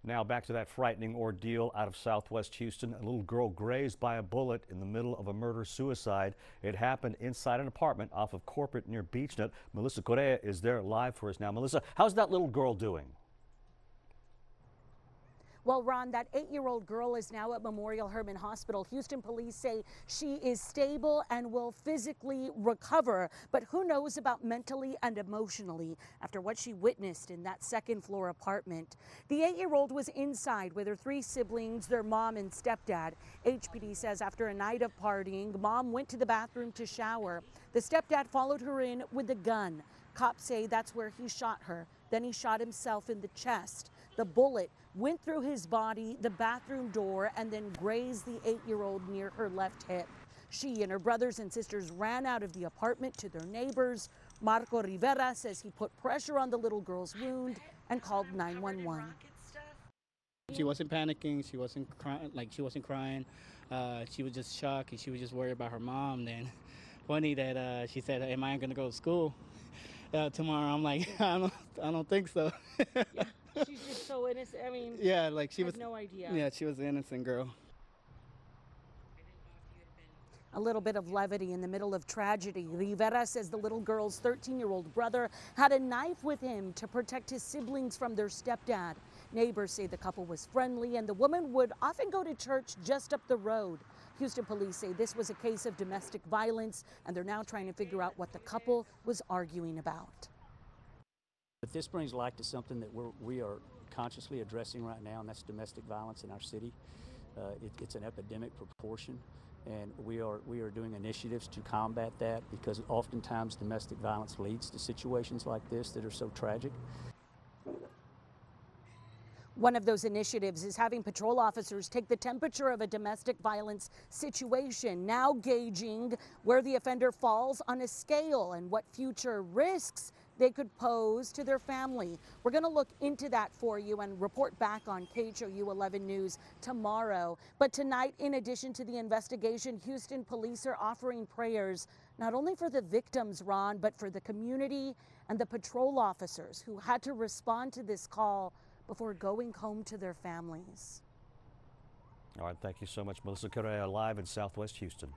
Now back to that frightening ordeal out of Southwest Houston. A little girl grazed by a bullet in the middle of a murder-suicide. It happened inside an apartment off of Corporate near BeachNut. Melissa Correa is there live for us now. Melissa, how's that little girl doing? Well, Ron, that 8-year-old girl is now at Memorial Hermann Hospital. Houston police say she is stable and will physically recover, but who knows about mentally and emotionally after what she witnessed in that second-floor apartment. The 8-year-old was inside with her 3 siblings, their mom and stepdad. HPD says after a night of partying, mom went to the bathroom to shower. The stepdad followed her in with a gun. Cops say that's where he shot her. Then he shot himself in the chest. The bullet went through his body, the bathroom door, and then grazed the 8-year-old near her left hip. She and her brothers and sisters ran out of the apartment to their neighbors. Marco Rivera says he put pressure on the little girl's wound and called 911. She wasn't panicking. She wasn't crying. She was just shocked, and she was just worried about her mom. Then, funny that she said, "Am I going to go to school tomorrow?" I'm like, I don't think so. Yeah, she's just so innocent. I mean, yeah, like she was no idea. Yeah, she was an innocent girl. A little bit of levity in the middle of tragedy. Rivera says the little girl's 13-year-old brother had a knife with him to protect his siblings from their stepdad. Neighbors say the couple was friendly and the woman would often go to church just up the road. Houston police say this was a case of domestic violence and they're now trying to figure out what the couple was arguing about. But this brings light to something that we are consciously addressing right now, and that's domestic violence in our city. It's an epidemic proportion, and we are doing initiatives to combat that because oftentimes domestic violence leads to situations like this that are so tragic. One of those initiatives is having patrol officers take the temperature of a domestic violence situation, now gauging where the offender falls on a scale and what future risks they could pose to their family. We're going to look into that for you and report back on KHOU 11 News tomorrow. But tonight, in addition to the investigation, Houston police are offering prayers not only for the victims, Ron, but for the community and the patrol officers who had to respond to this call before going home to their families. All right, thank you so much, Melissa Correa, live in Southwest Houston.